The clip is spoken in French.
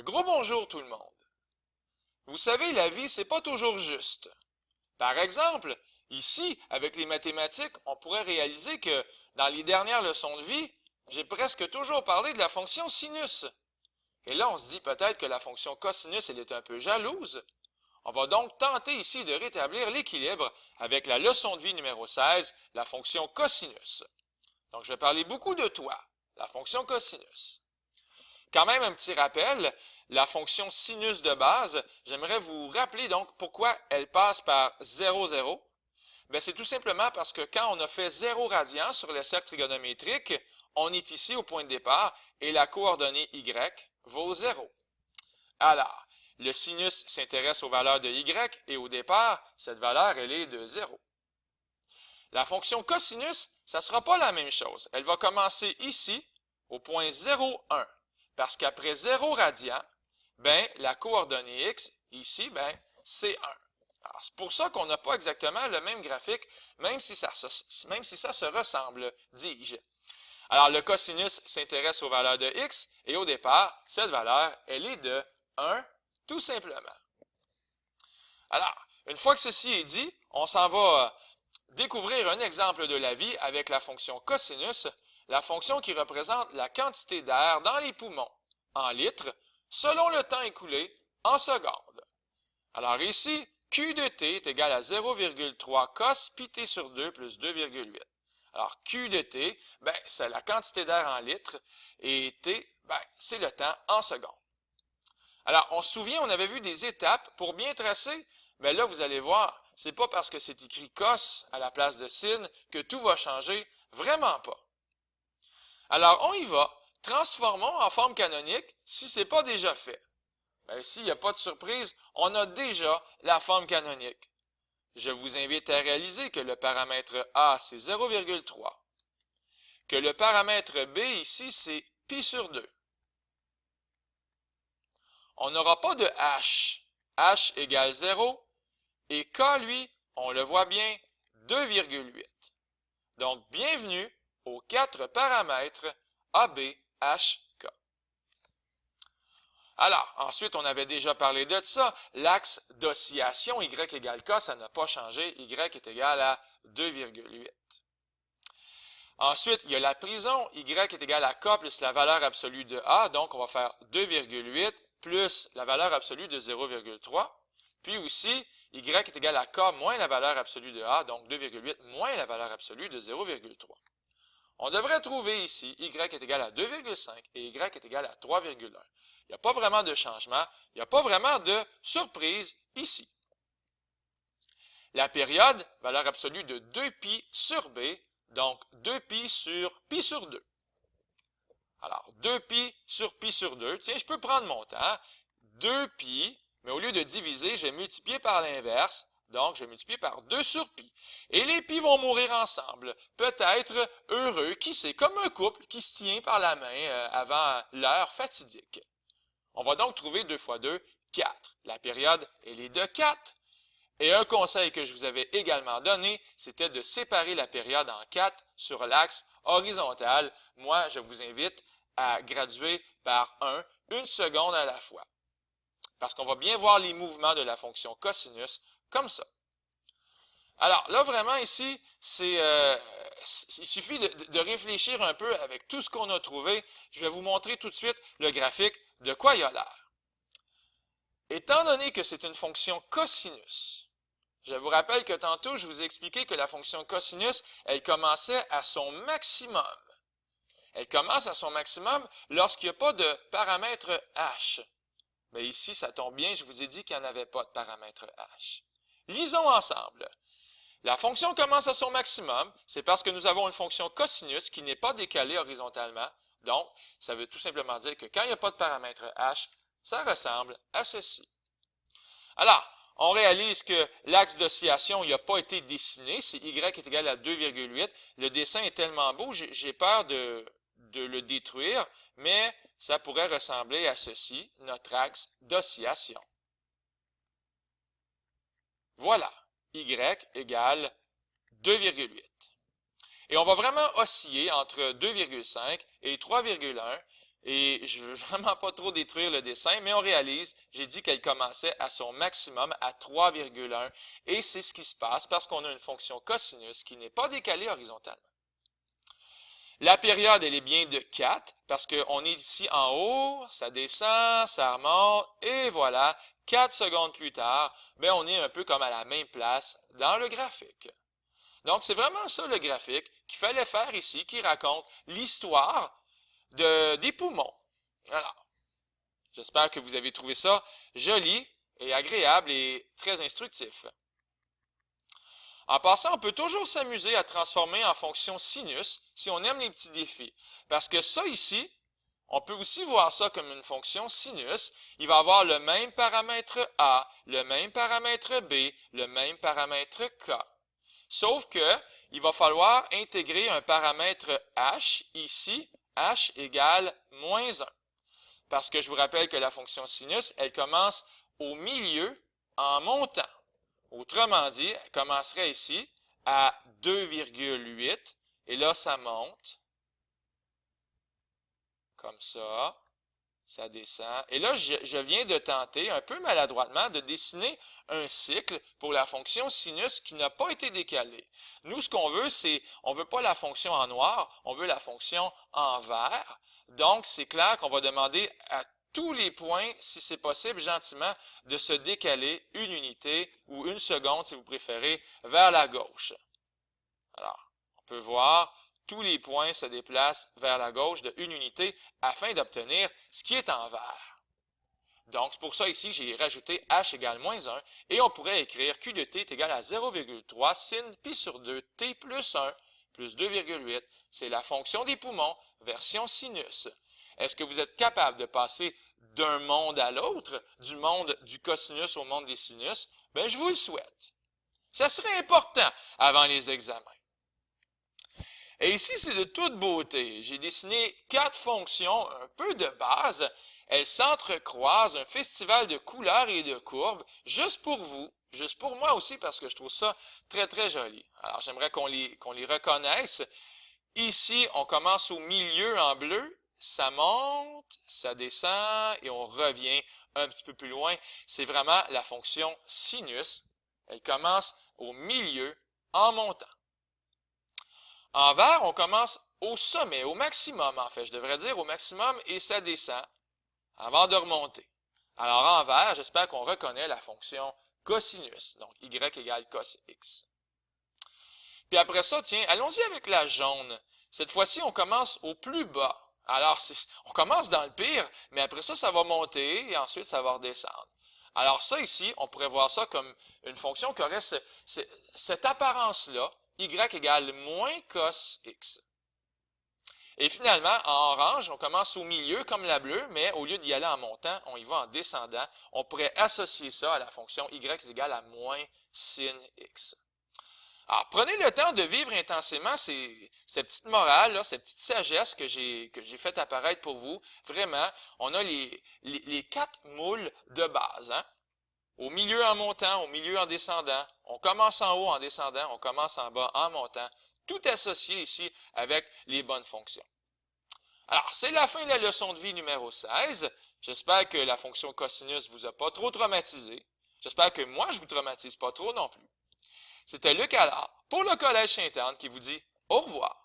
Un gros bonjour tout le monde. Vous savez, la vie, c'est pas toujours juste. Par exemple, ici, avec les mathématiques, on pourrait réaliser que dans les dernières leçons de vie, j'ai presque toujours parlé de la fonction sinus. Et là, on se dit peut-être que la fonction cosinus, elle est un peu jalouse. On va donc tenter ici de rétablir l'équilibre avec la leçon de vie numéro 16, la fonction cosinus. Donc, je vais parler beaucoup de toi, la fonction cosinus. Quand même, un petit rappel, la fonction sinus de base, j'aimerais vous rappeler donc pourquoi elle passe par 0, 0. Bien, c'est tout simplement parce que quand on a fait 0 radian sur le cercle trigonométrique, on est ici au point de départ et la coordonnée y vaut 0. Alors, le sinus s'intéresse aux valeurs de y et au départ, cette valeur, elle est de 0. La fonction cosinus, ça ne sera pas la même chose. Elle va commencer ici, au point 0, 1. Parce qu'après 0 radian, ben, la coordonnée x, ici, ben, c'est 1. Alors, c'est pour ça qu'on n'a pas exactement le même graphique, même si ça se ressemble, dis-je. Alors, le cosinus s'intéresse aux valeurs de x, et au départ, cette valeur, elle est de 1, tout simplement. Alors, une fois que ceci est dit, on s'en va découvrir un exemple de la vie avec la fonction cosinus, la fonction qui représente la quantité d'air dans les poumons, en litres, selon le temps écoulé, en secondes. Alors ici, Q de t est égal à 0,3 cos pi t sur 2 plus 2,8. Alors Q de t, ben, c'est la quantité d'air en litres, et t, ben, c'est le temps en secondes. Alors, on se souvient, on avait vu des étapes pour bien tracer. Ben là, vous allez voir, c'est pas parce que c'est écrit cos à la place de sin que tout va changer, vraiment pas. Alors, on y va. Transformons en forme canonique si ce n'est pas déjà fait. Ben, ici, il n'y a pas de surprise, on a déjà la forme canonique. Je vous invite à réaliser que le paramètre A, c'est 0,3. Que le paramètre B, ici, c'est pi sur 2. On n'aura pas de H. H égale 0. Et K, lui, on le voit bien, 2,8. Donc, bienvenue aux 4 paramètres A, B, H, K. Alors, ensuite, on avait déjà parlé de ça. L'axe d'oscillation, Y égale K, ça n'a pas changé. Y est égal à 2,8. Ensuite, il y a la prison. Y est égal à K plus la valeur absolue de A. Donc, on va faire 2,8 plus la valeur absolue de 0,3. Puis aussi, Y est égal à K moins la valeur absolue de A. Donc, 2,8 moins la valeur absolue de 0,3. On devrait trouver ici Y est égal à 2,5 et Y est égal à 3,1. Il n'y a pas vraiment de changement. Il n'y a pas vraiment de surprise ici. La période, valeur absolue de 2pi sur B, donc 2pi sur 2. Alors, 2pi sur 2. Tiens, je peux prendre mon temps. 2pi, mais au lieu de diviser, je vais multiplier par l'inverse. Donc, je vais multiplier par 2 sur pi. Et les pi vont mourir ensemble. Peut-être heureux, qui sait, comme un couple qui se tient par la main avant l'heure fatidique. On va donc trouver 2 fois 2, 4. La période, elle est de 4. Et un conseil que je vous avais également donné, c'était de séparer la période en 4 sur l'axe horizontal. Moi, je vous invite à graduer par 1, une seconde à la fois. Parce qu'on va bien voir les mouvements de la fonction cosinus comme ça. Alors là, vraiment ici, il suffit de réfléchir un peu avec tout ce qu'on a trouvé. Je vais vous montrer tout de suite le graphique de quoi il a l'air. Étant donné que c'est une fonction cosinus, je vous rappelle que tantôt, je vous ai expliqué que la fonction cosinus, elle commençait à son maximum. Elle commence à son maximum lorsqu'il n'y a pas de paramètre h. Mais ici, ça tombe bien, je vous ai dit qu'il n'y en avait pas de paramètre h. Lisons ensemble. La fonction commence à son maximum, c'est parce que nous avons une fonction cosinus qui n'est pas décalée horizontalement. Donc, ça veut tout simplement dire que quand il n'y a pas de paramètre h, ça ressemble à ceci. Alors, on réalise que l'axe d'oscillation n'a pas été dessiné, c'est Y est égal à 2,8. Le dessin est tellement beau, j'ai peur de le détruire, mais ça pourrait ressembler à ceci, notre axe d'oscillation. Voilà, Y égale 2,8. Et on va vraiment osciller entre 2,5 et 3,1, Et je veux vraiment pas trop détruire le dessin, mais on réalise, j'ai dit qu'elle commençait à son maximum à 3,1 et c'est ce qui se passe parce qu'on a une fonction cosinus qui n'est pas décalée horizontalement. La période, elle est bien de 4 parce qu'on est ici en haut, ça descend, ça remonte et voilà, 4 secondes plus tard, ben on est un peu comme à la même place dans le graphique. Donc c'est vraiment ça le graphique qu'il fallait faire ici, qui raconte l'histoire des poumons. Alors, j'espère que vous avez trouvé ça joli et agréable et très instructif. En passant, on peut toujours s'amuser à transformer en fonction sinus si on aime les petits défis. Parce que ça ici, on peut aussi voir ça comme une fonction sinus. Il va avoir le même paramètre A, le même paramètre B, le même paramètre K. Sauf que il va falloir intégrer un paramètre H ici, H égale -1. Parce que je vous rappelle que la fonction sinus, elle commence au milieu en montant. Autrement dit, elle commencerait ici à 2,8 et là, ça monte comme ça descend. Et là, je viens de tenter, un peu maladroitement, de dessiner un cycle pour la fonction sinus qui n'a pas été décalée. Nous, ce qu'on veut, c'est, on ne veut pas la fonction en noir, on veut la fonction en vert. Donc, c'est clair qu'on va demander à tous les points, si c'est possible, gentiment, de se décaler une unité ou une seconde, si vous préférez, vers la gauche. Alors, on peut voir, tous les points se déplacent vers la gauche de une unité afin d'obtenir ce qui est en vert. Donc, c'est pour ça ici, j'ai rajouté h égale -1 et on pourrait écrire q de t est égal à 0,3 sin pi sur 2 t plus 1 plus 2,8. C'est la fonction des poumons, version sinus. Est-ce que vous êtes capable de passer d'un monde à l'autre, du monde du cosinus au monde des sinus? Ben, je vous le souhaite. Ça serait important avant les examens. Et ici, c'est de toute beauté. J'ai dessiné 4 fonctions un peu de base. Elles s'entrecroisent, un festival de couleurs et de courbes, juste pour vous, juste pour moi aussi, parce que je trouve ça très, très joli. Alors, j'aimerais qu'on les reconnaisse. Ici, on commence au milieu en bleu, ça monte, ça descend et on revient un petit peu plus loin. C'est vraiment la fonction sinus. Elle commence au milieu en montant. En vert, on commence au sommet, au maximum en fait, je devrais dire au maximum, et ça descend avant de remonter. Alors en vert, j'espère qu'on reconnaît la fonction cosinus, donc y égale cos x. Puis après ça, tiens, allons-y avec la jaune. Cette fois-ci, on commence au plus bas. Alors, on commence dans le pire, mais après ça, ça va monter et ensuite, ça va redescendre. Alors ça ici, on pourrait voir ça comme une fonction qui aurait cette apparence-là, y égale moins cos x. Et finalement, en orange, on commence au milieu comme la bleue, mais au lieu d'y aller en montant, on y va en descendant. On pourrait associer ça à la fonction y égale à moins sin x. Alors, prenez le temps de vivre intensément ces petites morales, là, ces petites sagesses que j'ai fait apparaître pour vous. Vraiment, on a les 4 moules de base. Hein? Au milieu en montant, au milieu en descendant. On commence en haut en descendant, on commence en bas en montant. Tout associé ici avec les bonnes fonctions. Alors, c'est la fin de la leçon de vie numéro 16. J'espère que la fonction cosinus vous a pas trop traumatisé. J'espère que moi, je vous traumatise pas trop non plus. C'était Luc Allard pour le Collège Sainte-Anne qui vous dit au revoir.